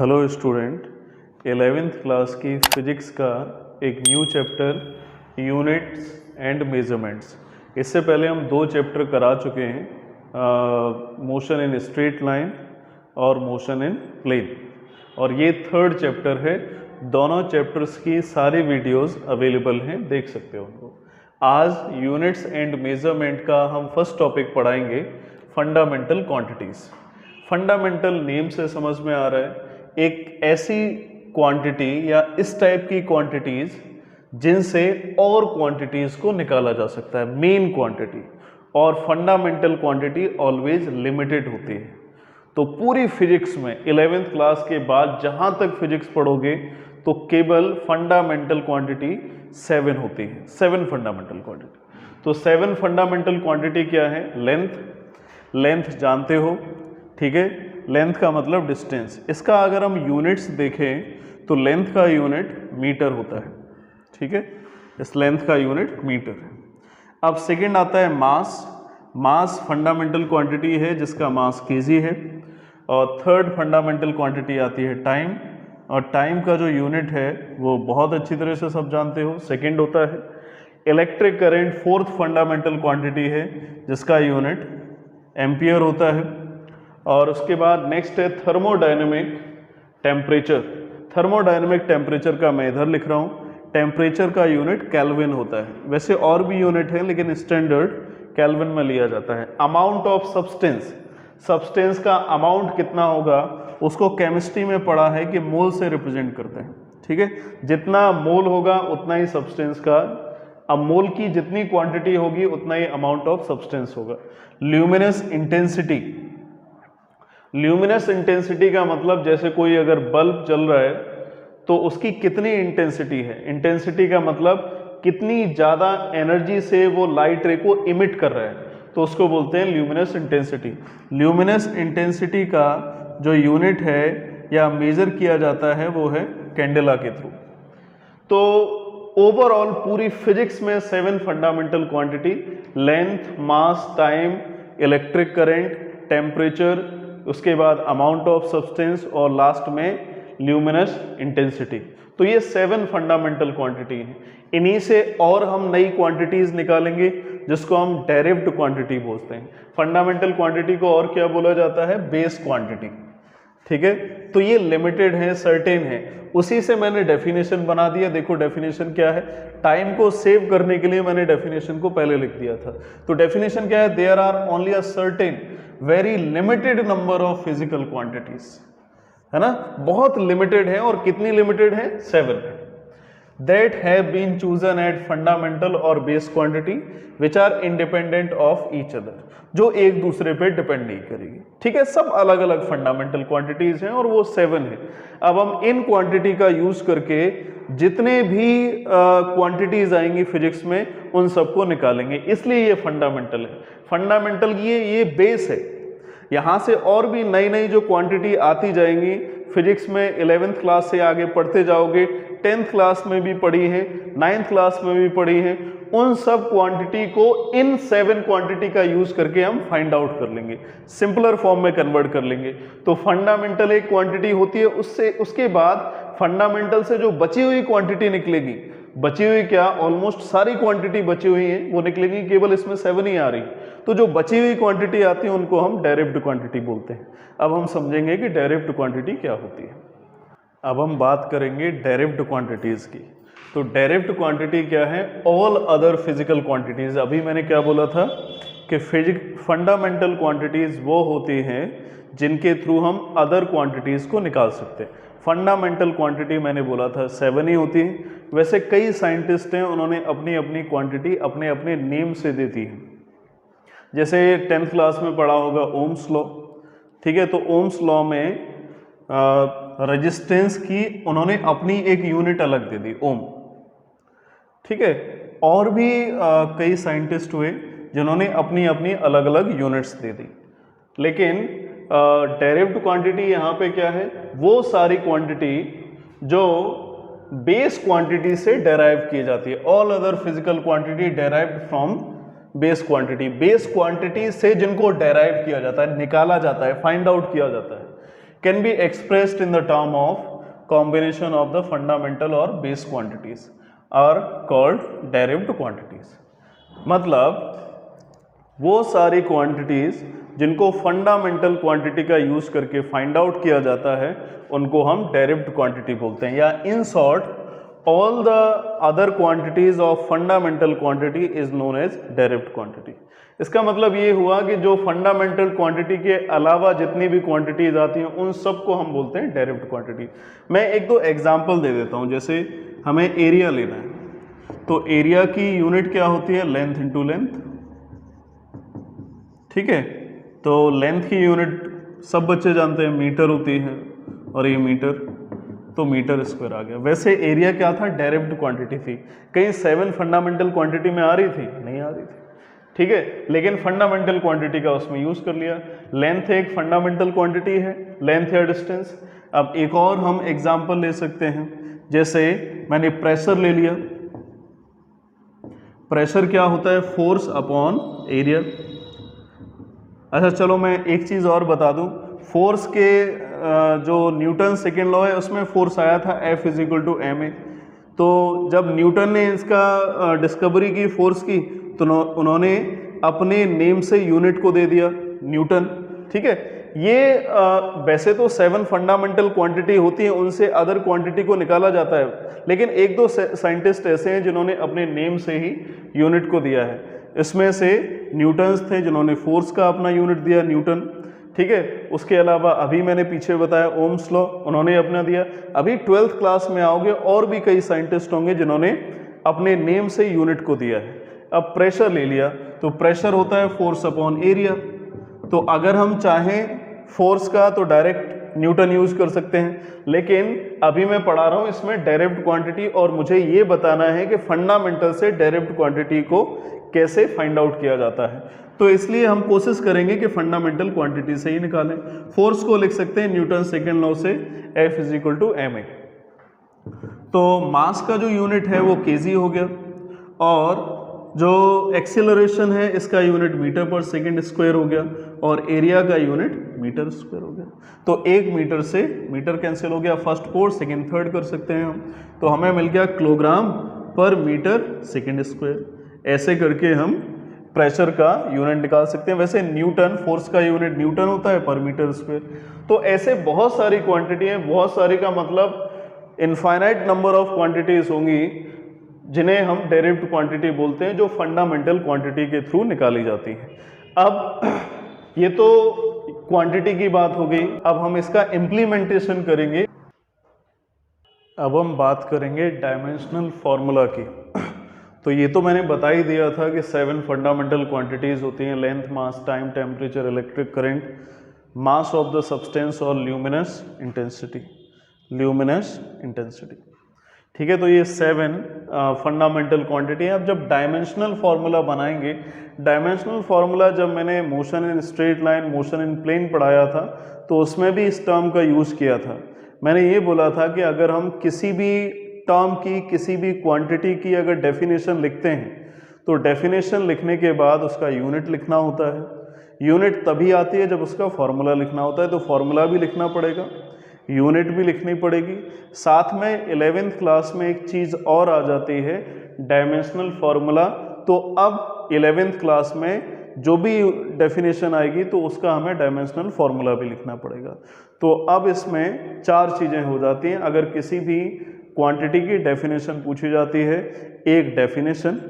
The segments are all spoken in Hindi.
हेलो स्टूडेंट, 11th क्लास की फिजिक्स का एक new chapter units and measurements. इससे पहले हम दो चैप्टर करा चुके हैं, मोशन इन स्ट्रेट लाइन और मोशन इन प्लेन, और ये थर्ड चैप्टर है। दोनों चैप्टर्स की सारी वीडियोस अवेलेबल हैं, देख सकते हो उनको। आज यूनिट्स एंड मेजरमेंट का हम फर्स्ट टॉपिक पढ़ाएंगे, फंडामेंटल क्वांटिटीज़। फंडामेंटल नेम से समझ में आ रहा है एक ऐसी क्वांटिटी या इस टाइप की क्वांटिटीज जिनसे और क्वांटिटीज को निकाला जा सकता है, मेन क्वांटिटी। और फंडामेंटल क्वांटिटी ऑलवेज लिमिटेड होती है। तो पूरी फिजिक्स में 11th क्लास के बाद जहां तक फिजिक्स पढ़ोगे तो केवल फंडामेंटल क्वांटिटी 7 होती है, 7 फंडामेंटल क्वांटिटी। तो 7 फंडामेंटल क्वांटिटी क्या है? लेंथ जानते हो, ठीक है। लेंथ का मतलब डिस्टेंस। इसका अगर हम यूनिट्स देखें तो लेंथ का यूनिट मीटर होता है, ठीक है। इस लेंथ का यूनिट मीटर है। अब सेकंड आता है मास फंडामेंटल क्वांटिटी है जिसका मास केजी है। और थर्ड फंडामेंटल क्वांटिटी आती है टाइम, और टाइम का जो यूनिट है वो बहुत अच्छी तरह से सब जानते हो, सेकंड होता है। Electric current fourth fundamental quantity है जिसका यूनिट एम्पियर होता है। और उसके बाद नेक्स्ट है थर्मोडायनेमिक टेम्परेचर। थर्मोडायनेमिक टेम्परेचर का मैं इधर लिख रहा हूँ, टेम्परेचर का यूनिट केल्विन होता है। वैसे और भी यूनिट है लेकिन स्टैंडर्ड केल्विन में लिया जाता है। अमाउंट ऑफ सब्सटेंस का अमाउंट कितना होगा उसको केमिस्ट्री में पढ़ा है कि मोल से रिप्रेजेंट करते हैं, ठीक है। जितना मोल होगा उतना ही सब्सटेंस का, अब मोल की जितनी क्वांटिटी होगी उतना ही अमाउंट ऑफ सब्सटेंस होगा। ल्यूमिनस इंटेंसिटी का मतलब जैसे कोई अगर बल्ब जल रहा है तो उसकी कितनी इंटेंसिटी है। इंटेंसिटी का मतलब कितनी ज़्यादा एनर्जी से वो लाइट रे को इमिट कर रहा है, तो उसको बोलते हैं ल्यूमिनस इंटेंसिटी। ल्यूमिनस इंटेंसिटी का जो यूनिट है या मेजर किया जाता है वो है कैंडेला के थ्रू। तो ओवरऑल पूरी फिजिक्स में 7 फंडामेंटल क्वांटिटी, लेंथ, मास, टाइम, इलेक्ट्रिक करंट, टेम्परेचर, उसके बाद अमाउंट ऑफ सब्सटेंस और लास्ट में ल्यूमिनस इंटेंसिटी। तो ये 7 फंडामेंटल क्वांटिटी हैं। इन्हीं से और हम नई क्वांटिटीज निकालेंगे जिसको हम डेरिव्ड क्वांटिटी बोलते हैं। फंडामेंटल क्वांटिटी को और क्या बोला जाता है? बेस क्वांटिटी, ठीक है। तो ये लिमिटेड है, सर्टेन है। उसी से मैंने डेफिनेशन बना दिया। देखो डेफिनेशन क्या है, टाइम को सेव करने के लिए मैंने डेफिनेशन को पहले लिख दिया था। तो डेफिनेशन क्या है? There are only a certain very limited number of physical quantities, है ना। बहुत लिमिटेड है। और कितनी लिमिटेड है? 7 that have been chosen at fundamental और base quantity which are independent of each other, जो एक दूसरे पे डिपेंड नहीं करेगी, ठीक है। सब अलग अलग फंडामेंटल क्वांटिटीज हैं और वो 7 है। अब हम इन क्वांटिटी का यूज करके जितने भी क्वांटिटीज आएंगी फिजिक्स में उन सबको निकालेंगे, इसलिए ये फंडामेंटल है। फंडामेंटल ये बेस है। यहाँ से और भी नई नई जो क्वांटिटी आती जाएंगी फिजिक्स में, 11th क्लास से आगे पढ़ते जाओगे, 10th क्लास में भी पढ़ी है, 9th क्लास में भी पढ़ी है। उन सब क्वांटिटी को इन 7 क्वांटिटी का यूज करके हम फाइंड आउट कर लेंगे, सिंपलर फॉर्म में कन्वर्ट कर लेंगे। तो फंडामेंटल एक क्वांटिटी होती है, उसके बाद फंडामेंटल से जो बची हुई क्वांटिटी निकलेगी, बची हुई क्या, ऑलमोस्ट सारी क्वांटिटी बची हुई है वो निकलेगी, केवल इसमें 7 ही आ रही। तो जो बची हुई क्वांटिटी आती है उनको हम डेरिव्ड क्वांटिटी बोलते हैं। अब हम समझेंगे कि डेरिव्ड क्वांटिटी क्या होती है। अब हम बात करेंगे डेरिव्ड क्वांटिटीज की। तो डेरिव्ड क्वांटिटी क्या है? All other physical quantities. अभी मैंने क्या बोला था कि फंडामेंटल क्वांटिटीज वो होती हैं जिनके थ्रू हम अदर क्वांटिटीज को निकाल सकते हैं। फंडामेंटल क्वांटिटी मैंने बोला था 7 ही होती है। वैसे कई साइंटिस्ट हैं, उन्होंने अपनी अपनी क्वांटिटी अपने अपने नेम से दे दी है। जैसे 10th क्लास में पढ़ा होगा ओम्स लॉ, ठीक है। तो ओम्स लॉ में रेजिस्टेंस की उन्होंने अपनी एक यूनिट अलग दे दी, ओम, ठीक है। और भी कई साइंटिस्ट हुए जिन्होंने अपनी अपनी अलग अलग यूनिट्स दे दी। लेकिन डेरिव्ड क्वांटिटी यहाँ पे क्या है? वो सारी क्वांटिटी जो बेस क्वांटिटी से डेराइव की जाती है। All other physical quantity derived from base quantity से जिनको डेराइव किया जाता है, निकाला जाता है, फाइंड आउट किया जाता है। Can be expressed in the term of combination of the fundamental और base quantities are called derived quantities। मतलब वो सारी क्वांटिटीज जिनको फंडामेंटल क्वांटिटी का यूज करके फाइंड आउट किया जाता है उनको हम डेरिव्ड क्वांटिटी बोलते हैं, या in short all the other quantities of fundamental quantity is known as derived quantity. इसका मतलब ये हुआ कि जो फंडामेंटल क्वांटिटी के अलावा जितनी भी क्वांटिटीज आती हैं उन सबको हम बोलते हैं डेरिव्ड क्वांटिटी। मैं एक दो एग्जांपल दे देता हूं। जैसे हमें एरिया लेना है तो एरिया की यूनिट क्या होती है, लेंथ इनटू लेंथ, ठीक है। तो लेंथ की यूनिट सब बच्चे जानते हैं मीटर होती है, और ये मीटर, तो मीटर स्क्वायर आ गया। वैसे एरिया क्या था, डेरिव्ड क्वांटिटी थी। कहीं 7 फंडामेंटल क्वांटिटी में आ रही थी, नहीं आ रही थी, ठीक है, लेकिन फंडामेंटल क्वांटिटी का उसमें यूज कर लिया। लेंथ एक फंडामेंटल क्वांटिटी है, लेंथ या डिस्टेंस। अब एक और हम एग्जांपल ले सकते हैं, जैसे मैंने प्रेशर ले लिया। प्रेशर क्या होता है, फोर्स अपॉन एरिया। अच्छा चलो मैं एक चीज और बता दूं, फोर्स के जो न्यूटन सेकेंड लॉ है उसमें फोर्स आया था F = ma। तो जब न्यूटन ने इसका डिस्कवरी की फोर्स की तो उन्होंने अपने नेम से यूनिट को दे दिया न्यूटन, ठीक है। ये वैसे तो 7 फंडामेंटल क्वांटिटी होती हैं, उनसे अदर क्वांटिटी को निकाला जाता है, लेकिन एक दो साइंटिस्ट ऐसे हैं जिन्होंने अपने नेम से ही यूनिट को दिया है। इसमें से न्यूटन्स थे जिन्होंने फोर्स का अपना यूनिट दिया, न्यूटन, ठीक है। उसके अलावा अभी मैंने पीछे बताया ओम्स लॉ, उन्होंने अपना दिया। अभी 12th क्लास में आओगे और भी कई साइंटिस्ट होंगे जिन्होंने अपने नेम से यूनिट को दिया है। अब प्रेशर ले लिया तो प्रेशर होता है फोर्स अपॉन एरिया। तो अगर हम चाहें फोर्स का तो डायरेक्ट न्यूटन यूज कर सकते हैं, लेकिन अभी मैं पढ़ा रहा हूं इसमें डेरिव्ड क्वांटिटी, और मुझे ये बताना है कि फंडामेंटल से डेरिव्ड क्वांटिटी को कैसे फाइंड आउट किया जाता है। तो इसलिए हम कोशिश करेंगे कि फंडामेंटल क्वांटिटी से ही निकालें। फोर्स को लिख सकते हैं न्यूटन सेकेंड लॉ से F = ma। तो मास का जो यूनिट है वो केजी हो गया, और जो एक्सेलरेशन है इसका यूनिट मीटर पर सेकेंड स्क्वायर हो गया, और एरिया का यूनिट मीटर स्क्वायर हो गया। तो 1 मीटर से मीटर कैंसिल हो गया, फर्स्ट फोर्थ सेकेंड थर्ड कर सकते हैं हम, तो हमें मिल गया किलोग्राम पर मीटर सेकेंड स्क्वायर। ऐसे करके हम प्रेशर का यूनिट निकाल सकते हैं। वैसे न्यूटन, फोर्स का यूनिट न्यूटन होता है पर मीटर स्क्वायर। तो ऐसे बहुत सारी क्वांटिटी हैं, बहुत सारी का मतलब इनफाइनाइट नंबर ऑफ क्वांटिटीज होंगी जिन्हें हम डेरिव्ड क्वांटिटी बोलते हैं, जो फंडामेंटल क्वांटिटी के थ्रू निकाली जाती है। अब ये तो क्वांटिटी की बात हो गई, अब हम इसका इम्प्लीमेंटेशन करेंगे। अब हम बात करेंगे डायमेंशनल फॉर्मूला की। तो ये तो मैंने बता ही दिया था कि 7 फंडामेंटल क्वांटिटीज होती हैं, length, mass, time, temperature, electric current, mass of the substance और ल्यूमिनस इंटेंसिटी। ठीक है, तो ये 7 फंडामेंटल क्वांटिटी है। अब जब डायमेंशनल फार्मूला बनाएंगे, डायमेंशनल फार्मूला जब मैंने motion in straight line, motion in plane पढ़ाया था तो उसमें भी इस टर्म का यूज़ किया था। मैंने ये बोला था कि अगर हम किसी भी टर्म की, किसी भी क्वांटिटी की अगर डेफिनेशन लिखते हैं तो डेफिनेशन लिखने के बाद उसका यूनिट लिखना होता है। यूनिट तभी आती है जब उसका फार्मूला लिखना होता है, तो फार्मूला भी लिखना पड़ेगा, यूनिट भी लिखनी पड़ेगी। साथ में 11th क्लास में एक चीज़ और आ जाती है, डायमेंशनल फार्मूला। तो अब 11th क्लास में जो भी डेफिनेशन आएगी तो उसका हमें डायमेंशनल फार्मूला भी लिखना पड़ेगा। तो अब इसमें 4 चीज़ें हो जाती हैं अगर किसी भी क्वांटिटी की डेफिनेशन पूछी जाती है। एक definition,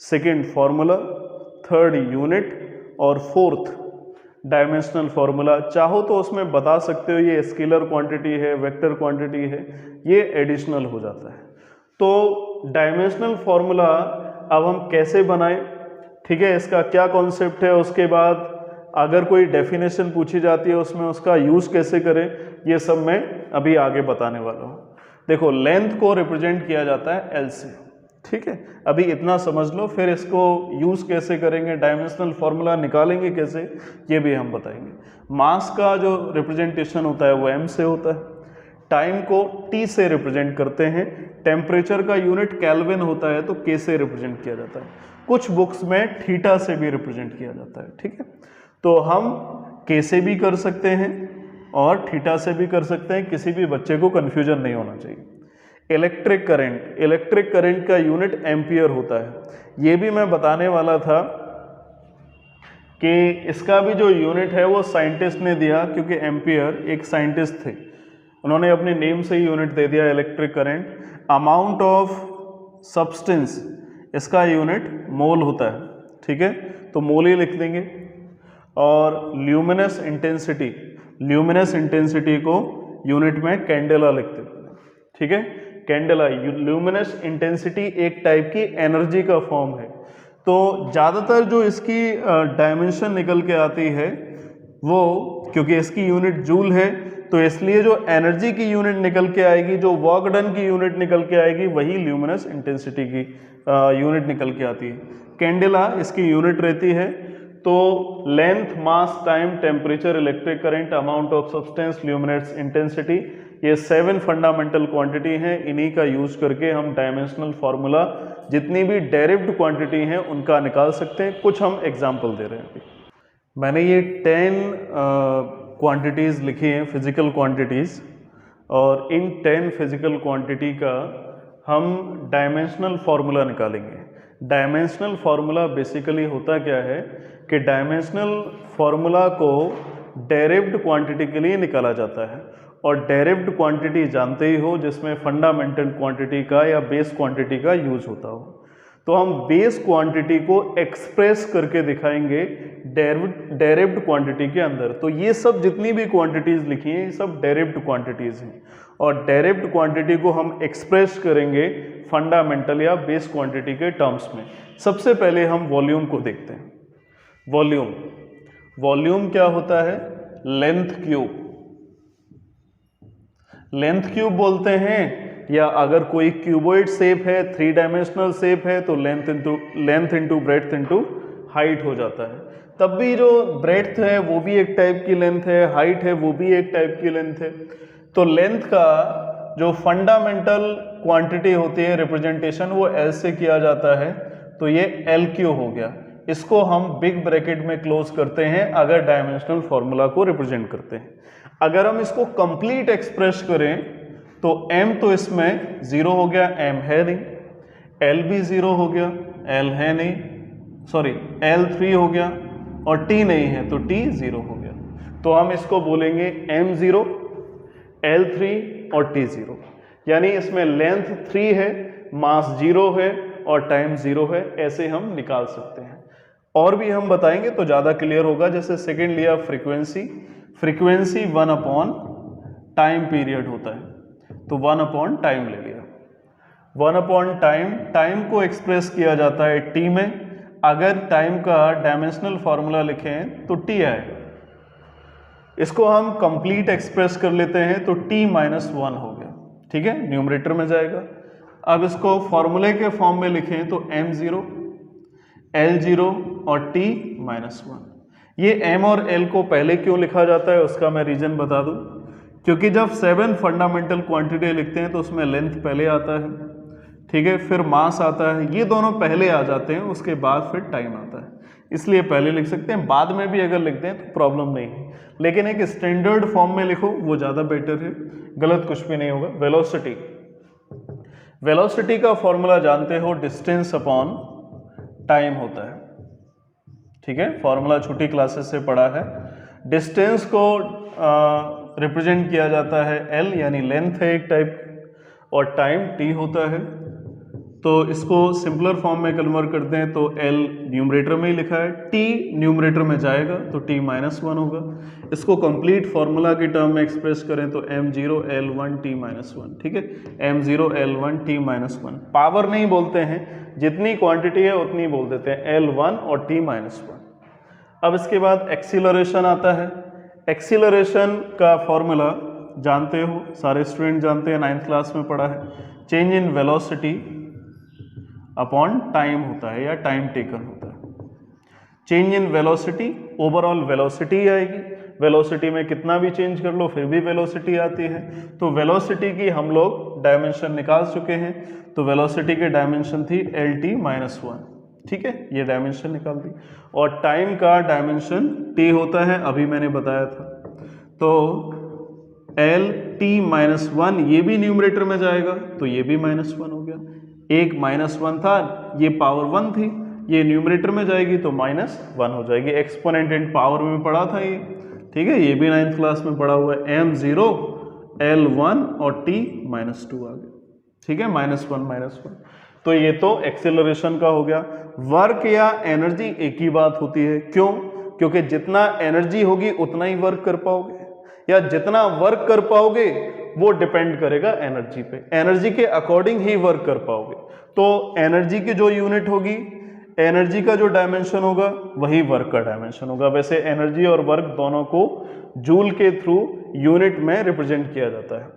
second formula, third unit, और फोर्थ डायमेंशनल फार्मूला। चाहो तो उसमें बता सकते हो ये स्केलर क्वांटिटी है, वेक्टर क्वांटिटी है, ये एडिशनल हो जाता है। तो डायमेंशनल फार्मूला अब हम कैसे बनाएं, ठीक है, इसका क्या कॉन्सेप्ट है, उसके बाद अगर कोई डेफिनेशन पूछी जाती है उसमें उसका यूज़ कैसे करें, ये सब मैं अभी आगे बताने वाला हूँ। देखो, लेंथ को रिप्रेजेंट किया जाता है एल से, ठीक है, अभी इतना समझ लो, फिर इसको यूज़ कैसे करेंगे, डायमेंशनल फार्मूला निकालेंगे कैसे, ये भी हम बताएंगे। मास का जो रिप्रेजेंटेशन होता है वो m से होता है। टाइम को t से रिप्रेजेंट करते हैं। टेम्परेचर का यूनिट केल्विन होता है तो k से रिप्रेजेंट किया जाता है। कुछ बुक्स में थीटा से भी रिप्रेजेंट किया जाता है, ठीक है। तो हम k से भी कर सकते हैं, और थीटा से भी कर सकते हैं, किसी भी बच्चे को कन्फ्यूजन नहीं होना चाहिए। इलेक्ट्रिक करंट का यूनिट एम्पियर होता है। ये भी मैं बताने वाला था कि इसका भी जो यूनिट है वो साइंटिस्ट ने दिया, क्योंकि एम्पियर एक साइंटिस्ट थे, उन्होंने अपने नेम से ही यूनिट दे दिया electric current. Amount of substance, इसका यूनिट मोल होता है, ठीक है, तो मोल ही लिख देंगे। और ल्यूमिनस इंटेंसिटी को यूनिट में कैंडेला लिख देते हैं, ठीक है। कैंडेला, ल्यूमिनस इंटेंसिटी एक टाइप की एनर्जी का फॉर्म है। तो ज़्यादातर जो इसकी डायमेंशन निकल के आती है वो, क्योंकि इसकी यूनिट जूल है, तो इसलिए जो एनर्जी की यूनिट निकल के आएगी, जो वर्क डन की यूनिट निकल के आएगी, वही ल्यूमिनस इंटेंसिटी की यूनिट निकल के आती है। कैंडेला इसकी यूनिट रहती है। तो length, mass, time, temperature, electric current, amount of substance, luminous intensity, ये 7 फंडामेंटल क्वांटिटी हैं। इन्हीं का यूज करके हम डायमेंशनल फार्मूला, जितनी भी डेरिव्ड क्वांटिटी हैं उनका निकाल सकते हैं। कुछ हम एग्जाम्पल दे रहे हैं। मैंने ये 10 क्वांटिटीज़ लिखी हैं, फिजिकल क्वांटिटीज़, और इन 10 फिजिकल क्वांटिटी का हम डायमेंशनल फार्मूला निकालेंगे। डायमेंशनल फार्मूला बेसिकली होता क्या है कि डायमेंशनल फार्मूला को डेरिव्ड क्वांटिटी के लिए निकाला जाता है, और डेरिव्ड क्वांटिटी जानते ही हो, जिसमें फंडामेंटल क्वांटिटी का या बेस क्वांटिटी का यूज होता हो। तो हम बेस क्वांटिटी को एक्सप्रेस करके दिखाएंगे डेरिव्ड क्वांटिटी के अंदर। तो ये सब जितनी भी क्वांटिटीज़ लिखी हैं, ये सब डेरिव्ड क्वांटिटीज़ हैं, और डेरिव्ड क्वांटिटी को हम एक्सप्रेस करेंगे फंडामेंटल या बेस क्वांटिटी के टर्म्स में। सबसे पहले हम वॉल्यूम को देखते हैं। वॉल्यूम क्या होता है? लेंथ क्यूब बोलते हैं, या अगर कोई क्यूबॉइड शेप है, 3 डायमेंशनल शेप है, तो length into breadth into height हो जाता है। तब भी जो ब्रेड्थ है वो भी एक टाइप की लेंथ है, हाइट है वो भी एक टाइप की लेंथ है। तो लेंथ का जो फंडामेंटल क्वांटिटी होती है रिप्रेजेंटेशन, वो एल से किया जाता है, तो ये एल क्यू हो गया। इसको हम बिग ब्रैकेट में क्लोज करते हैं अगर डायमेंशनल फॉर्मूला को रिप्रेजेंट करते हैं। अगर हम इसको कंप्लीट एक्सप्रेस करें तो m तो इसमें 0 हो गया, m है नहीं, l भी 0 हो गया, l है नहीं, सॉरी l 3 हो गया, और t नहीं है तो t 0 हो गया। तो हम इसको बोलेंगे m 0, l 3 और t 0। यानी इसमें लेंथ 3 है, मास 0 है और टाइम 0 है। ऐसे हम निकाल सकते हैं। और भी हम बताएंगे तो ज़्यादा क्लियर होगा। जैसे सेकेंड लिया फ्रीक्वेंसी 1 अपॉन टाइम पीरियड होता है, तो 1 अपॉन टाइम ले लिया। 1 अपॉन टाइम को एक्सप्रेस किया जाता है t में। अगर टाइम का डायमेंशनल फार्मूला लिखें तो t आएगा। इसको हम कंप्लीट एक्सप्रेस कर लेते हैं तो t माइनस 1 हो गया, ठीक है, न्यूमरेटर में जाएगा। अब इसको फॉर्मूले के फॉर्म में लिखें तो m0, l0 और t माइनस 1। ये m और l को पहले क्यों लिखा जाता है उसका मैं रीजन बता दूं। क्योंकि जब 7 फंडामेंटल क्वांटिटी लिखते हैं तो उसमें लेंथ पहले आता है, ठीक है, फिर मास आता है, ये दोनों पहले आ जाते हैं, उसके बाद फिर टाइम आता है, इसलिए पहले लिख सकते हैं। बाद में भी अगर लिखते हैं तो प्रॉब्लम नहीं है, लेकिन एक स्टैंडर्ड फॉर्म में लिखो वो ज़्यादा बेटर है, गलत कुछ भी नहीं होगा। वेलोसिटी का फॉर्मूला जानते हो, डिस्टेंस अपॉन टाइम होता है, ठीक है, फॉर्मूला छोटी क्लासेस से पढ़ा है। डिस्टेंस को रिप्रेजेंट किया जाता है l, यानी लेंथ है एक टाइप, और टाइम t होता है। तो इसको सिंपलर फॉर्म में कन्वर्ट करते हैं तो l न्यूमरेटर में ही लिखा है, t न्यूमरेटर में जाएगा तो t माइनस 1 होगा। इसको कंप्लीट फॉर्मूला की टर्म में एक्सप्रेस करें तो m0 l1 t माइनस 1, ठीक है, m0 l1 t minus 1। Power नहीं बोलते हैं, जितनी क्वांटिटी है उतनी बोल देते हैं, l1 और t माइनस 1। अब इसके बाद एक्सीलरेशन आता है। एक्सीलरेशन का फॉर्मूला जानते हो, सारे स्टूडेंट जानते हैं, 9th क्लास में पढ़ा है। Change in velocity upon time होता है या टाइम टेकन होता है। Change in velocity, overall velocity आएगी, वेलोसिटी में कितना भी चेंज कर लो फिर भी वेलोसिटी आती है। तो वेलोसिटी की हम लोग डायमेंशन निकाल चुके हैं, तो वेलोसिटी की डायमेंशन थी lt माइनस 1, ठीक है, ये डायमेंशन निकाल दी। और टाइम का डायमेंशन t होता है, अभी मैंने बताया था। तो एल टी माइनस वन, ये भी न्यूमरेटर में जाएगा तो ये भी माइनस वन हो गया। एक माइनस वन था, ये पावर वन थी, ये न्यूमरेटर में जाएगी तो माइनस वन हो जाएगी। एक्सपोनेंट इन पावर में पढ़ा था ये, ठीक है, ये भी 9th क्लास में पढ़ा हुआ है। एम जीरो, एल वन और टी माइनस टू आ गया, ठीक है, माइनस वन माइनस वन। तो ये तो एक्सेलरेशन का हो गया। वर्क या एनर्जी एक ही बात होती है, क्यों? क्योंकि जितना एनर्जी होगी उतना ही वर्क कर पाओगे, या जितना वर्क कर पाओगे वो डिपेंड करेगा एनर्जी पे, एनर्जी के अकॉर्डिंग ही वर्क कर पाओगे। तो एनर्जी की जो यूनिट होगी, एनर्जी का जो डायमेंशन होगा वही वर्क का डायमेंशन होगा। वैसे एनर्जी और वर्क दोनों को जूल के थ्रू यूनिट में रिप्रेजेंट किया जाता है।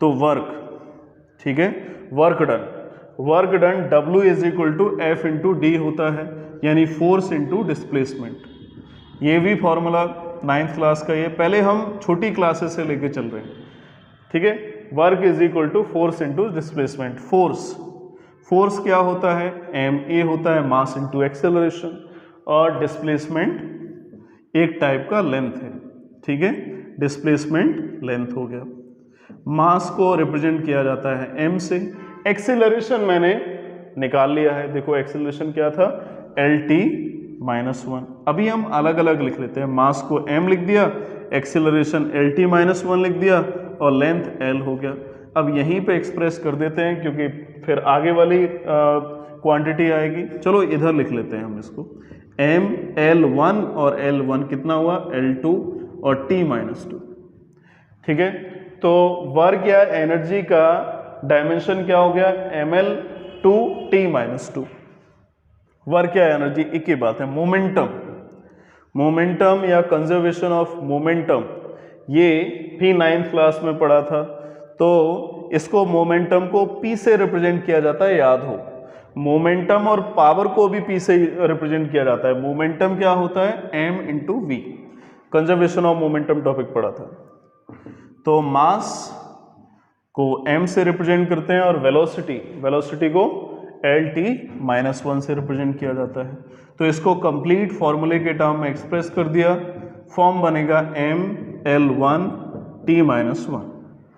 तो वर्क, ठीक है, work done, work done W is equal to F into D होता है, यानी फोर्स इंटू डिस्प्लेसमेंट। ये भी फॉर्मूला 9th क्लास का, ये पहले हम छोटी क्लासेस से लेके चल रहे हैं, ठीक है। Work is equal to force into displacement. Force, force क्या होता है? एम ए होता है, मास इंटू एक्सेलरेशन, और डिस्प्लेसमेंट एक टाइप का लेंथ है, ठीक है, डिस्प्लेसमेंट लेंथ हो गया। मास को रिप्रेजेंट किया जाता है एम से। एक्सेलरेशन मैंने निकाल लिया है, देखो एक्सेलरेशन क्या था, एल टी माइनस वन। अभी हम अलग अलग लिख लेते हैं, मास को m लिख दिया, acceleration L T minus one लिख दिया, और लेंथ l हो गया। अब यहीं पे एक्सप्रेस कर देते हैं क्योंकि फिर आगे वाली क्वांटिटी आएगी। चलो इधर लिख लेते हैं हम इसको, m l1 और l1 कितना हुआ, l2 और t माइनस टू, ठीक है। तो वर्क या एनर्जी का डायमेंशन क्या हो गया, ml two t minus two. Work या एनर्जी एक ही बात है। मोमेंटम, मोमेंटम या कंजर्वेशन ऑफ मोमेंटम, ये भी 9th क्लास में पढ़ा था। तो इसको मोमेंटम को P से रिप्रेजेंट किया जाता है, याद हो। मोमेंटम और पावर को भी P से रिप्रेजेंट किया जाता है। मोमेंटम क्या होता है, m into V. Conservation of momentum topic पढ़ा था। तो मास को m से रिप्रेजेंट करते हैं, और वेलोसिटी, वेलोसिटी को एल टी माइनस वन से रिप्रेजेंट किया जाता है। तो इसको कंप्लीट फॉर्मूले के टर्म में एक्सप्रेस कर दिया, फॉर्म बनेगा m l1 t minus one,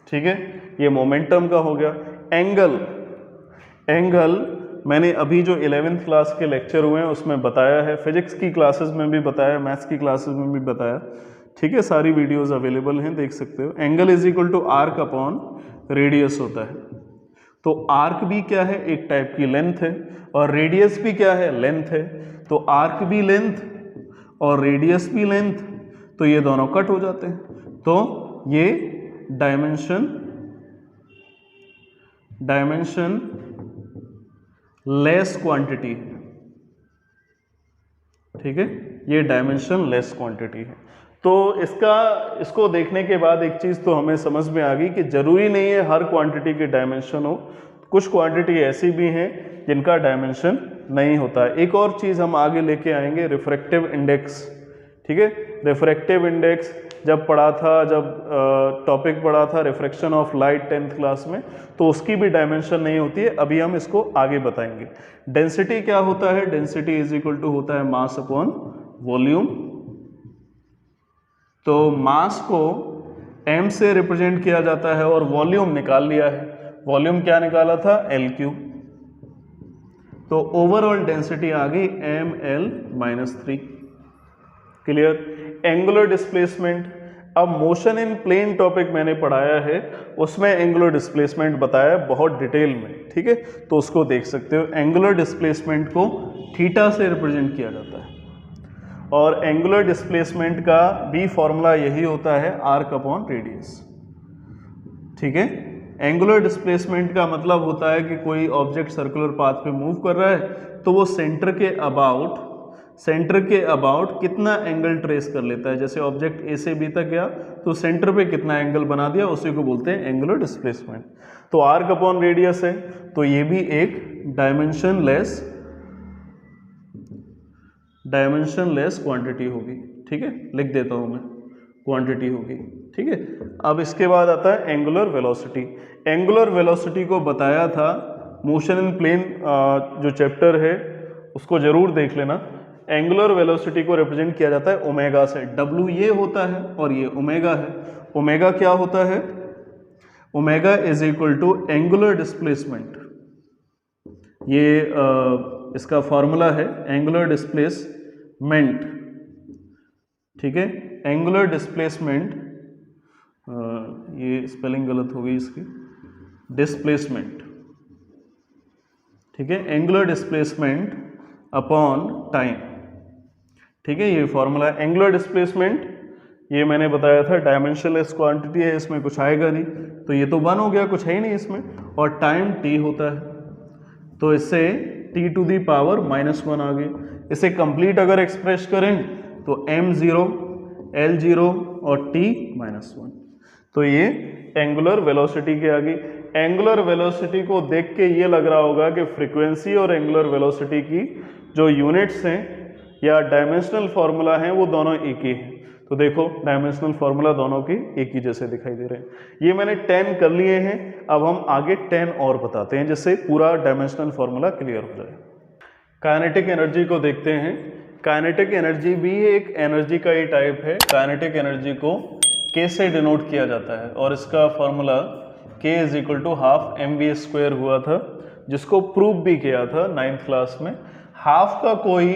ठीक है, ये मोमेंटम का हो गया। एंगल, एंगल मैंने अभी जो 11th क्लास के लेक्चर हुए हैं उसमें बताया है, फिजिक्स की क्लासेस में भी बताया, मैथ्स की क्लासेस में भी बताया, ठीक है, सारी वीडियोस अवेलेबल हैं, देख सकते हो। Angle is equal to arc upon radius होता है। तो आर्क भी क्या है, एक टाइप की लेंथ है, और रेडियस भी क्या है, लेंथ है। तो आर्क भी लेंथ और रेडियस भी लेंथ, तो ये दोनों कट हो जाते हैं, तो ये डायमेंशन, डायमेंशन लेस क्वांटिटी है, ठीक है, ये डायमेंशन लेस क्वांटिटी है। तो इसको देखने के बाद एक चीज़ तो हमें समझ में आ गई कि ज़रूरी नहीं है हर क्वांटिटी की डायमेंशन हो, कुछ क्वांटिटी ऐसी भी हैं जिनका डायमेंशन नहीं होता है। एक और चीज़ हम आगे लेके आएंगे, रिफ्रैक्टिव इंडेक्स, ठीक है। रिफ्रैक्टिव इंडेक्स जब पढ़ा था, जब टॉपिक पढ़ा था refraction of light 10th class में, तो उसकी भी डायमेंशन नहीं होती है। अभी हम इसको आगे बताएंगे। डेंसिटी क्या होता है, डेंसिटी इज इक्वल टू होता है मास अपॉन वॉल्यूम। तो मास को m से रिप्रेजेंट किया जाता है, और वॉल्यूम निकाल लिया है। वॉल्यूम क्या निकाला था, L3। तो ओवरऑल डेंसिटी आ गई ml-3। क्लियर। एंगुलर डिस्प्लेसमेंट, अब मोशन इन प्लेन टॉपिक मैंने पढ़ाया है, उसमें एंगुलर डिस्प्लेसमेंट बताया बहुत डिटेल में, ठीक है, तो उसको देख सकते हो। एंगुलर डिस्प्लेसमेंट को थीटा से रिप्रेजेंट किया जाता है, और एंगुलर डिस्प्लेसमेंट का भी फॉर्मूला यही होता है, आर्क अपॉन रेडियस, ठीक है। एंगुलर डिस्प्लेसमेंट का मतलब होता है कि कोई ऑब्जेक्ट सर्कुलर पाथ पे मूव कर रहा है, तो वो सेंटर के अबाउट कितना एंगल ट्रेस कर लेता है। जैसे ऑब्जेक्ट ए से बी तक गया तो सेंटर पे कितना एंगल बना दिया, उसी को बोलते हैं एंगुलर डिस्प्लेसमेंट। तो आर्क अपॉन रेडियस है, तो ये भी एक डायमेंशन लेस क्वांटिटी होगी, ठीक है, लिख देता हूं मैं, क्वांटिटी होगी, ठीक है। अब इसके बाद आता है एंगुलर वेलोसिटी। एंगुलर वेलोसिटी को बताया था मोशन इन प्लेन, जो चैप्टर है उसको जरूर देख लेना। एंगुलर वेलोसिटी को रिप्रेजेंट किया जाता है ओमेगा से। W ये होता है और ये ओमेगा है। ओमेगा क्या होता है? Omega is equal to angular displacement. ये इसका फॉर्मूला है एंगुलर डिस्प्लेसमेंट, ठीक है। एंगुलर डिस्प्लेसमेंट, ये स्पेलिंग गलत हो गई इसकी, डिस्प्लेसमेंट, ठीक है, एंगुलर डिस्प्लेसमेंट अपॉन टाइम, ठीक है। ये फॉर्मूला एंगुलर डिस्प्लेसमेंट, ये मैंने बताया था डायमेंशनलेस क्वांटिटी है, इसमें कुछ आएगा नहीं, तो ये तो 1 हो गया, कुछ है ही नहीं इसमें, और टाइम t होता है, तो इससे t टू दी पावर -1 आ गई। इसे कंप्लीट अगर एक्सप्रेस करें तो m0, l0 और t -1, तो ये एंगुलर वेलोसिटी की आ गई। एंगुलर वेलोसिटी को देख के ये लग रहा होगा कि फ्रीक्वेंसी और एंगुलर वेलोसिटी की जो यूनिट्स हैं या डायमेंशनल फॉर्मूला हैं वो दोनों एक ही हैं। तो देखो डायमेंशनल फॉर्मूला दोनों की एक ही जैसे दिखाई दे रहे हैं। ये मैंने 10 कर लिए हैं, अब हम आगे 10 और बताते हैं जिससे पूरा डायमेंशनल फॉर्मूला क्लियर हो जाए। काइनेटिक एनर्जी को देखते हैं। काइनेटिक एनर्जी भी एक एनर्जी का ही टाइप है। काइनेटिक एनर्जी को K से डिनोट किया जाता है और इसका formula K is equal to half mv² हुआ था, जिसको प्रूव भी किया था 9th क्लास में। हाफ का कोई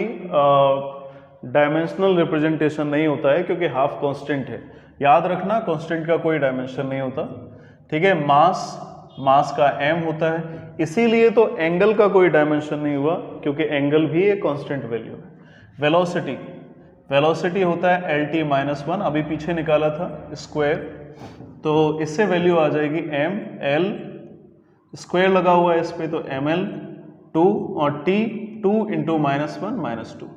डायमेंशनल रिप्रेजेंटेशन नहीं होता है क्योंकि हाफ कांस्टेंट है, याद रखना कांस्टेंट का कोई डायमेंशन नहीं होता, ठीक है। मास का m होता है, इसीलिए तो एंगल का कोई डायमेंशन नहीं हुआ क्योंकि एंगल भी एक कांस्टेंट वैल्यू है। वेलोसिटी होता है LT-1, अभी पीछे निकाला था स्क्वायर, तो इससे वैल्यू आ जाएगी m, l स्क्वायर लगा हुआ है इस पे तो ml 2 और t 2 इंटू -1 -2।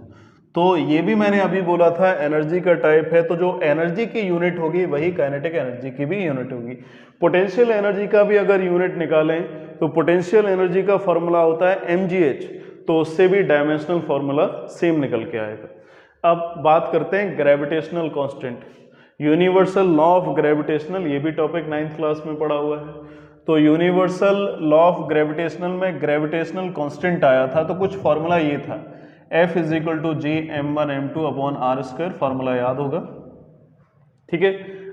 तो ये भी मैंने अभी बोला था एनर्जी का टाइप है, तो जो एनर्जी की यूनिट होगी वही काइनेटिक एनर्जी की भी यूनिट होगी। पोटेंशियल एनर्जी का भी अगर यूनिट निकालें तो पोटेंशियल एनर्जी का फॉर्मूला होता है mgh, तो उससे भी डायमेंशनल फॉर्मूला सेम निकल के आएगा। अब बात करते हैं gravitational constant, universal law of gravitational, ये भी टॉपिक 9th क्लास में पढ़ा हुआ है। तो यूनिवर्सल लॉ ऑफ ग्रेविटेशनल में ग्रेविटेशनल कांस्टेंट आया था, तो कुछ फॉर्मूला ये था F is equal to G m1 m2 upon r², formula याद होगा, ठीक है।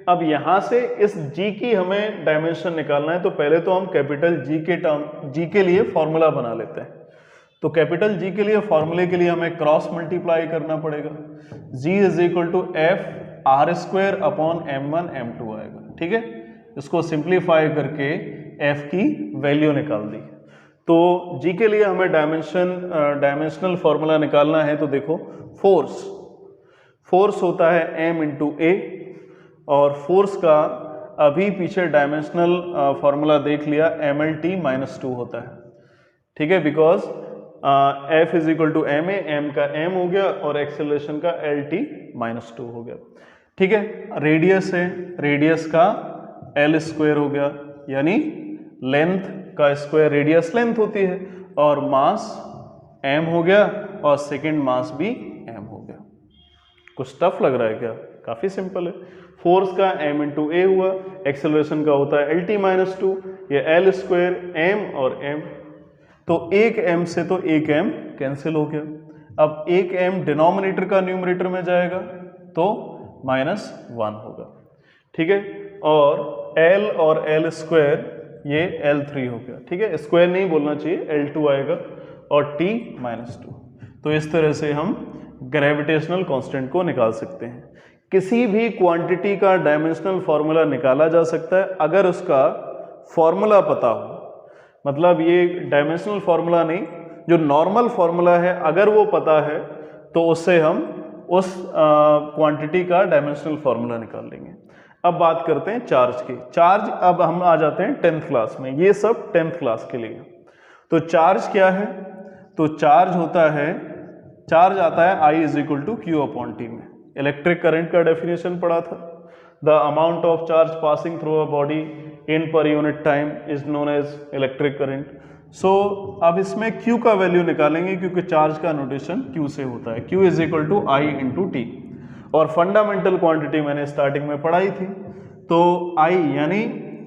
अब यहां से इस g की हमें डायमेंशन निकालना है, तो पहले तो हम कैपिटल G के लिए फॉर्मूला बना लेते हैं। तो कैपिटल G के लिए फॉर्मूले के लिए हमें क्रॉस मल्टीप्लाई करना पड़ेगा, G is equal to F r² upon m1 m2 आएगा, ठीक है। इसको सिंप्लीफाई करके F की वैल्यू निकाल दी। तो G के लिए हमें डायमेंशनल फॉर्मूला निकालना है, तो देखो फोर्स होता है m इंटू a, और फोर्स का अभी पीछे डायमेंशनल फॉर्मूला देख लिया mlt-2 होता है, ठीक है, because F is equal to m है, m का m हो गया और एक्सेलरेशन का lt-2 हो गया, ठीक है। रेडियस है, रेडियस का l² हो गया, यानी लेंथ का स्क्वायर रेडियस लेंथ होती है, और मास m हो गया और सेकेंड मास भी m हो गया। कुछ टफ लग रहा है क्या? काफी सिंपल है। फोर्स का m इंटू a हुआ, एक्सेलरेशन का होता है lt-2, ये l² m और m, तो एक m से तो एक m कैंसिल हो गया। अब एक m डिनोमिनेटर का न्यूमरेटर में जाएगा तो -1 होगा, ठीक है, और l और l² ये L3 हो गया, ठीक है, स्क्वायर नहीं बोलना चाहिए, L2 आएगा और t-2। तो इस तरह से हम ग्रेविटेशनल कांस्टेंट को निकाल सकते हैं। किसी भी क्वांटिटी का डायमेंशनल फॉर्मूला निकाला जा सकता है अगर उसका फॉर्मूला पता हो, मतलब ये डायमेंशनल फॉर्मूला नहीं, जो नॉर्मल फॉर्मूला है अगर वो पता है तो उससे हम उस क्वांटिटी का डायमेंशनल फॉर्मूला निकाल लेंगे। अब बात करते हैं चार्ज की। चार्ज, अब हम आ जाते हैं 10th क्लास में, ये सब 10th क्लास के लिए। तो चार्ज क्या है? तो चार्ज होता है, चार्ज आता है I is equal to q upon t में। इलेक्ट्रिक करंट का डेफिनेशन पढ़ा था, the amount of charge passing through a body in per unit time is known as electric current. So अब इसमें Q का वैल्यू निकालेंगे क्योंकि चार्ज का नोटेशन Q से होता है, Q is equal to I into T. और फंडामेंटल क्वांटिटी मैंने स्टार्टिंग में पढ़ाई थी, तो I यानी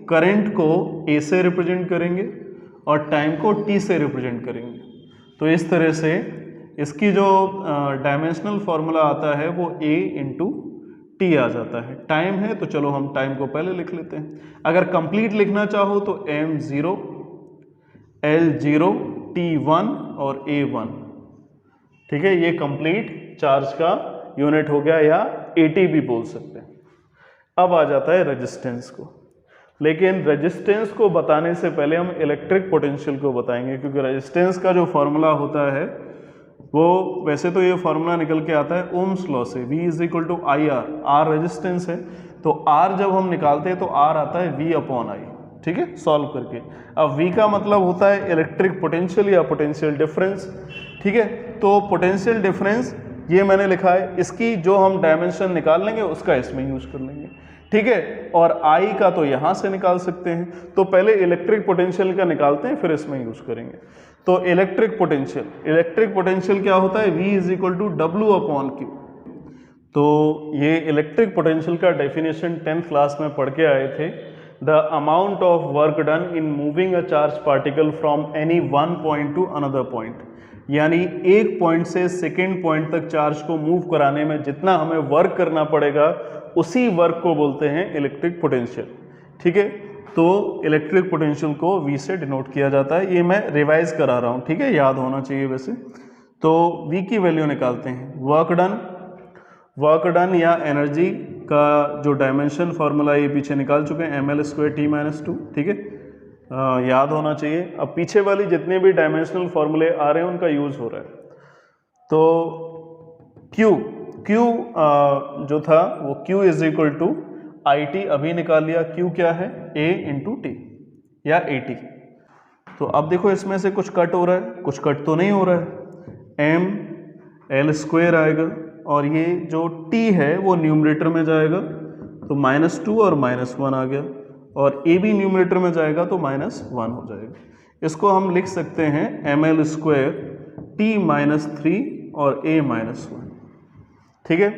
करंट को A से रिप्रेजेंट करेंगे और टाइम को T से रिप्रेजेंट करेंगे। तो इस तरह से इसकी जो डायमेंशनल फॉर्मूला आता है वो A इंटू टी आ जाता है। टाइम है तो चलो हम टाइम को पहले लिख लेते हैं। अगर कंप्लीट लिखना चाहो तो m0, L0, T1 और A1, ठीक है, ये कंप्लीट चार्ज का यूनिट हो गया, या AT भी बोल सकते हैं। अब आ जाता है रेजिस्टेंस को, लेकिन रेजिस्टेंस को बताने से पहले हम इलेक्ट्रिक पोटेंशियल को बताएंगे, क्योंकि रेजिस्टेंस का जो फॉर्मूला होता है वो वैसे तो ये फॉर्मूला निकल के आता है ओम्स लॉ से, V is equal to IR, R resistance है तो R जब हम निकालते हैं तो R आता है V अपॉन I, ठीक है, सॉल्व करके। अब V का मतलब होता है इलेक्ट्रिक पोटेंशियल या पोटेंशियल डिफरेंस, ठीक है। तो पोटेंशियल डिफरेंस ये मैंने लिखा है, इसकी जो हम डायमेंशन निकाल लेंगे उसका इसमें यूज कर लेंगे, ठीक है। और I का तो यहाँ से निकाल सकते हैं, तो पहले इलेक्ट्रिक पोटेंशियल का निकालते हैं फिर इसमें यूज करेंगे। तो इलेक्ट्रिक पोटेंशियल क्या होता है, V is equal to W upon Q। तो ये इलेक्ट्रिक पोटेंशियल का डेफिनेशन 10th क्लास में पढ़ के आए थे। The amount of work done in moving a charge particle from any one point to another point, यानी एक पॉइंट से सेकेंड पॉइंट तक चार्ज को मूव कराने में जितना हमें वर्क करना पड़ेगा उसी वर्क को बोलते हैं इलेक्ट्रिक पोटेंशियल, ठीक है। तो इलेक्ट्रिक पोटेंशियल को V से डिनोट किया जाता है, ये मैं रिवाइज करा रहा हूँ, ठीक है, याद होना चाहिए वैसे। तो V की वैल्यू निकालते हैं, वर्क डन या एनर्जी का जो डायमेंशन फार्मूला ये पीछे निकाल चुके हैं, ml² t-2, ठीक है, याद होना चाहिए। अब पीछे वाली जितने भी डायमेंशनल फार्मूले आ रहे हैं उनका यूज हो रहा है। तो Q जो था वो Q is equal to IT अभी निकाल लिया, Q क्या है, A इंटू टी या AT। तो अब देखो इसमें से कुछ कट हो रहा है, कुछ कट तो नहीं हो रहा है, ml² आएगा और ये जो T है वो न्यूमरेटर में जाएगा तो -2 और -1 आ गया, और A भी न्यूमरेटर में जाएगा तो -1 हो जाएगा। इसको हम लिख सकते हैं ml² t-3 और A-1, ठीक है।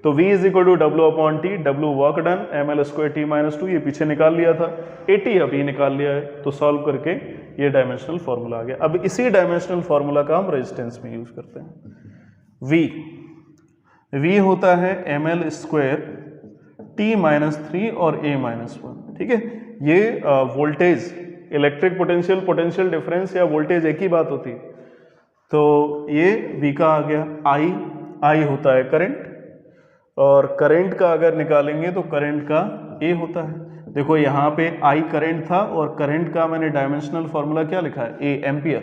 तो V is equal to W upon T, W work done, ml² t-2 ये पीछे निकाल लिया था, AT अभी निकाल लिया है, तो सॉल्व करके ये डायमेंशनल फार्मूला आ गया। अब इसी डायमेंशनल फार्मूला का हम रेजिस्टेंस में यूज करते हैं। V होता है ml² t-3 और A-1, ठीक है। ये voltage, electric potential, potential difference या वोल्टेज एक ही बात होती है। तो ये V का आ गया। I होता है करंट, और करंट का अगर निकालेंगे तो करंट का A होता है। देखो यहाँ पे I करंट था और करंट का मैंने डायमेंशनल फार्मूला क्या लिखा है, A एम्पियर।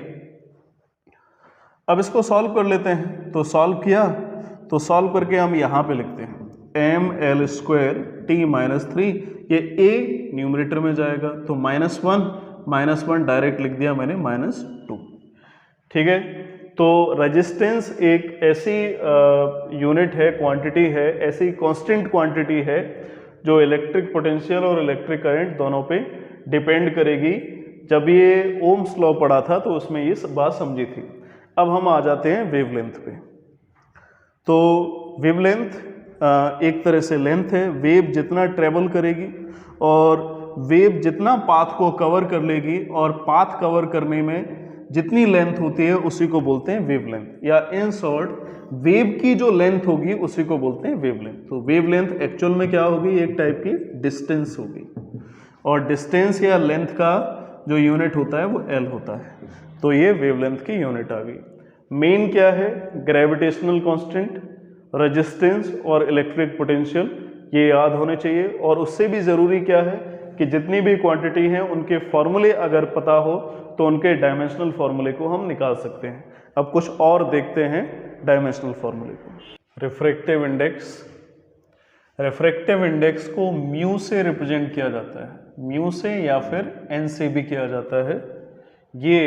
अब इसको सॉल्व कर लेते हैं, तो सॉल्व किया तो सॉल्व करके हम यहाँ पे लिखते हैं ml² t-3, ये A न्यूमरेटर में जाएगा तो -1 डायरेक्ट लिख दिया मैंने -2, ठीक है। तो रेजिस्टेंस एक ऐसी यूनिट है, क्वांटिटी है, ऐसी कांस्टेंट क्वांटिटी है जो इलेक्ट्रिक पोटेंशियल और इलेक्ट्रिक करंट दोनों पे डिपेंड करेगी। जब ये ओम्स लॉ पढ़ा था तो उसमें ये बात समझी थी। अब हम आ जाते हैं वेवलेंथ पे। तो वेवलेंथ एक तरह से लेंथ है, वेव जितना ट्रेवल करेगी और वेव जितना पाथ को कवर कर लेगी और पाथ कवर करने में जितनी लेंथ होती है उसी को बोलते हैं वेवलेंथ, या इन शॉर्ट वेव की जो लेंथ होगी उसी को बोलते हैं वेवलेंथ। तो वेवलेंथ एक्चुअल में क्या होगी, एक टाइप की डिस्टेंस होगी, और डिस्टेंस या लेंथ का जो यूनिट होता है वो L होता है। तो ये वेवलेंथ की यूनिट आ गई। मेन क्या है, ग्रेविटेशनल कांस्टेंट, रेजिस्टेंस और इलेक्ट्रिक पोटेंशियल, ये याद होने चाहिए। और उससे भी ज़रूरी क्या है कि जितनी भी क्वांटिटी हैं उनके फॉर्मूले अगर पता हो तो उनके डायमेंशनल फॉर्मूले को हम निकाल सकते हैं। अब कुछ और देखते हैं डायमेंशनल फॉर्मूले को। रिफ्रैक्टिव इंडेक्स को म्यू से रिप्रेजेंट किया जाता है, म्यू से या फिर एन से भी किया जाता है। ये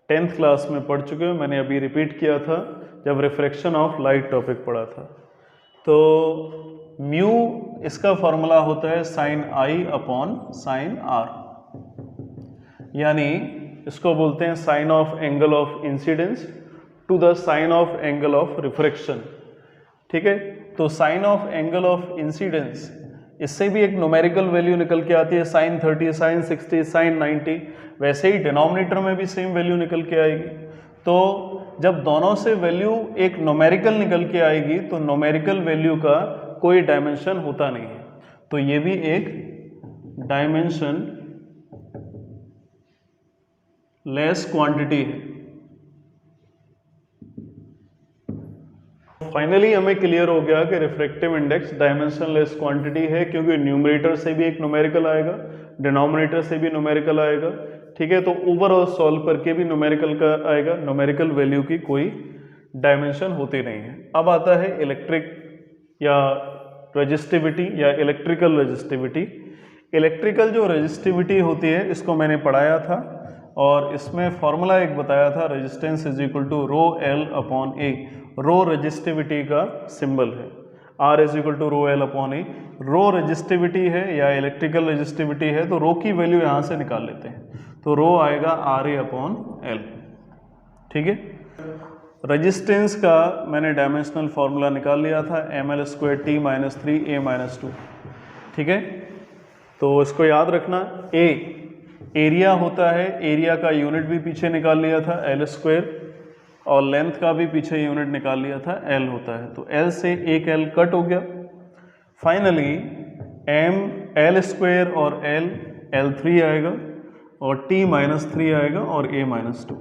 10th क्लास में पढ़ चुके हो, मैंने अभी रिपीट किया था जब रिफ्रैक्शन ऑफ लाइट टॉपिक पढ़ा था। तो म्यू इसका फॉर्मूला होता है sine I upon sine R, यानी इसको बोलते हैं sine of angle of incidence to the sine of angle of refraction, ठीक है। तो sine of angle of incidence, इससे भी एक न्यूमेरिकल वैल्यू निकल के आती है, साइन 30, साइन 60, साइन 90, वैसे ही डिनोमिनेटर में भी सेम वैल्यू निकल के आएगी। तो जब दोनों से वैल्यू एक न्यूमेरिकल निकल के आएगी तो न्यूमेरिकल वैल्यू का कोई डायमेंशन होता नहीं है, तो ये भी एक डायमेंशन लेस क्वांटिटी है। फाइनली हमें क्लियर हो गया कि refractive index dimension less quantity है, क्योंकि न्यूमरेटर से भी एक न्यूमेरिकल आएगा, डिनोमिनेटर से भी न्यूमेरिकल आएगा, ठीक है। तो ओवरऑल सॉल्व करके भी न्यूमेरिकल का आएगा, न्यूमेरिकल वैल्यू की कोई डायमेंशन होती नहीं है। अब आता है इलेक्ट्रिक या रेजिस्टिविटी या इलेक्ट्रिकल रेजिस्टिविटी। इलेक्ट्रिकल जो रेजिस्टिविटी होती है इसको मैंने पढ़ाया था और इसमें फॉर्मूला एक बताया था, resistance is equal to rho L upon A. Rho resistivity का सिंबल है, R is equal to rho L upon A. Rho resistivity है या इलेक्ट्रिकल रेजिस्टिविटी है तो रो की वैल्यू यहाँ से निकाल लेते हैं, तो रो आएगा आर ए अपॉन एल, ठीक है। रेजिस्टेंस का मैंने डायमेंशनल फार्मूला निकाल लिया था, M L square T minus 3 A minus 2, ठीक है। तो इसको याद रखना, ए एरिया होता है, एरिया का यूनिट भी पीछे निकाल लिया था एल स्क्वायर, और लेंथ का भी पीछे यूनिट निकाल लिया था एल होता है, तो एल से एक एल कट हो गया। फाइनली एम एल स्क्वायर और एल एल 3 आएगा और टी माइनस 3 आएगा और ए माइनस 2,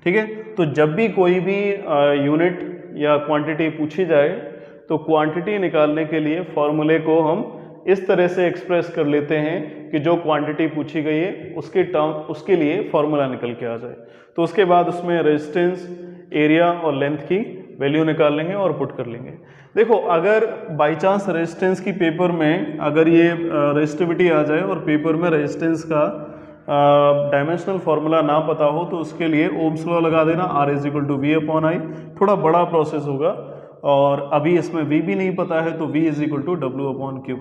ठीक है। तो जब भी कोई भी यूनिट या क्वांटिटी पूछी जाए तो क्वांटिटी निकालने के लिए फॉर्मूले को हम इस तरह से एक्सप्रेस कर लेते हैं कि जो क्वांटिटी पूछी गई है उसके लिए फॉर्मूला निकल के आ जाए। तो उसके बाद उसमें रेजिस्टेंस, एरिया और लेंथ की वैल्यू निकाल लेंगे और पुट कर लेंगे। देखो, अगर बाई चांस रेजिस्टेंस की पेपर में अगर ये रेजिस्टिविटी आ जाए और पेपर में रेजिस्टेंस का डायमेंशनल फार्मूला ना पता हो तो उसके लिए ओम्स लॉ लगा देना, R is equal to V upon I. थोड़ा बड़ा प्रोसेस होगा और अभी इसमें v भी नहीं पता है तो v is equal to W upon Q.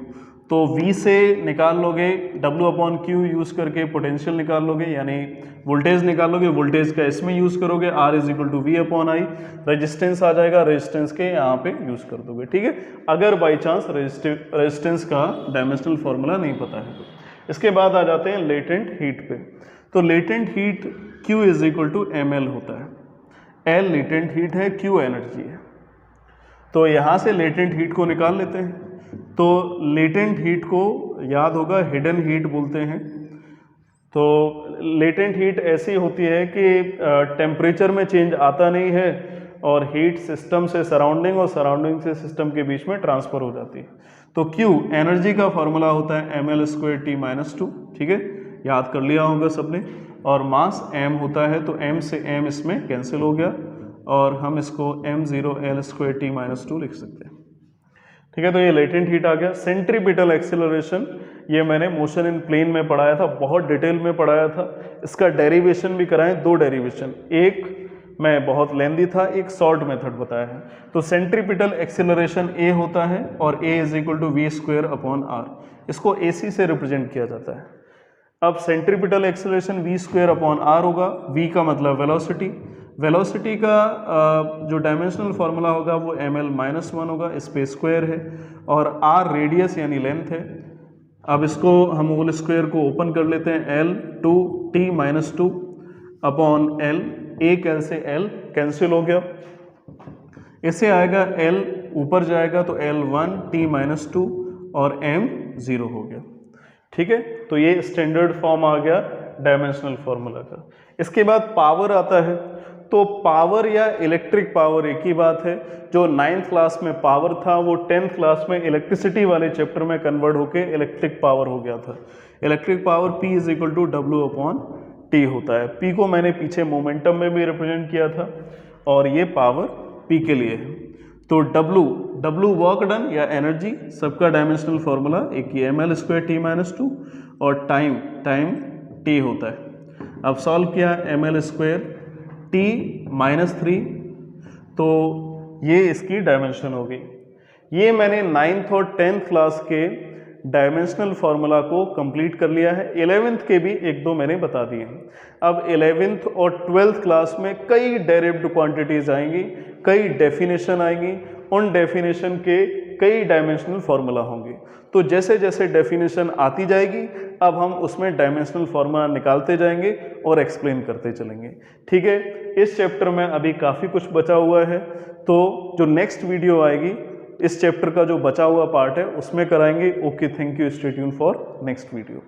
तो v से निकाल लोगे, w अपॉन क्यू यूज़ करके पोटेंशियल निकाल लोगे, यानी वोल्टेज निकालोगे, वोल्टेज का इसमें यूज़ करोगे, r is equal to V upon I. Resistance आ जाएगा, रेजिस्टेंस के यहाँ पे यूज़ कर दोगे, ठीक है, अगर बाई चांस रेजिस्टेंस का डायमेंशनल फार्मूला नहीं पता है तो। इसके बाद आ जाते हैं लेटेंट हीट पे। तो latent heat q is equal to ml होता है, L लेटेंट हीट है, q एनर्जी है। तो यहाँ से लेटेंट हीट को निकाल लेते हैं। तो लेटेंट हीट को याद होगा हिडन हीट बोलते हैं। तो लेटेंट हीट ऐसी होती है कि टेम्परेचर में चेंज आता नहीं है और हीट सिस्टम से सराउंडिंग और सराउंडिंग से सिस्टम के बीच में ट्रांसफ़र हो जाती है। तो Q एनर्जी का फॉर्मूला होता है M L square T minus 2, ठीक है, याद कर लिया होगा सबने। और मास m होता है तो m से m इसमें कैंसिल हो गया और हम इसको m0 l square T minus 2 लिख सकते हैं, ठीक है। तो ये लेटेंट हीट आ गया। सेंट्रीपिटल एक्सेलरेशन, ये मैंने मोशन इन प्लेन में पढ़ाया था, बहुत डिटेल में पढ़ाया था। इसका डेरिवेशन भी कराएं, 2 डेरिवेशन, एक मैं बहुत लेंदी था, एक शॉर्ट मेथड बताया है। तो सेंट्रीपिटल एक्सेलरेशन a होता है और a is equal to V square upon R, इसको ac से रिप्रेजेंट किया जाता है। अब centripetal acceleration v square upon R होगा, v का मतलब वेलोसिटी, वेलोसिटी का जो डायमेंशनल फार्मूला होगा वो ml माइनस 1 होगा, इस पे स्क्वायर है, और r रेडियस यानी लेंथ है। अब इसको हम होल स्क्वायर को ओपन कर लेते हैं, l 2 t minus 2 upon l, एक l से l कैंसिल हो गया, इससे आएगा l ऊपर जाएगा तो l1 t माइनस 2 और m 0 हो गया, ठीक है। तो ये स्टैंडर्ड फॉर्म आ गया डायमेंशनल फार्मूला का। इसके बाद पावर आता है। तो पावर या इलेक्ट्रिक पावर एक ही बात है। जो 9th क्लास में पावर था वो 10th क्लास में इलेक्ट्रिसिटी वाले चैप्टर में कन्वर्ट होके इलेक्ट्रिक पावर हो गया था। Electric power P is equal to W upon T होता है। P को मैंने पीछे मोमेंटम में भी रिप्रेजेंट किया था और ये पावर P के लिए है। तो W वर्क डन या एनर्जी, सबका डायमेंशनल फार्मूला एक ही, M L square T minus 2, और टाइम T होता है। अब सॉल्व किया, M L square T minus 3, तो ये इसकी डायमेंशन होगी। ये मैंने 9th और 10th क्लास के डायमेंशनल फार्मूला को कंप्लीट कर लिया है। 11th के भी एक दो मैंने बता दिए हैं। अब 11th और 12th क्लास में कई डेरिव्ड क्वांटिटीज आएंगी, कई डेफिनेशन आएंगी, उन डेफिनेशन के कई डायमेंशनल फार्मूला होंगे। तो जैसे जैसे डेफिनेशन आती जाएगी अब हम उसमें डायमेंशनल फार्मूला निकालते जाएंगे और एक्सप्लेन करते चलेंगे। ठीक है, इस चैप्टर में अभी काफ़ी कुछ बचा हुआ है, तो जो नेक्स्ट वीडियो आएगी इस चैप्टर का जो बचा हुआ पार्ट है उसमें कराएंगे। Okay, thank you, stay tune for next video.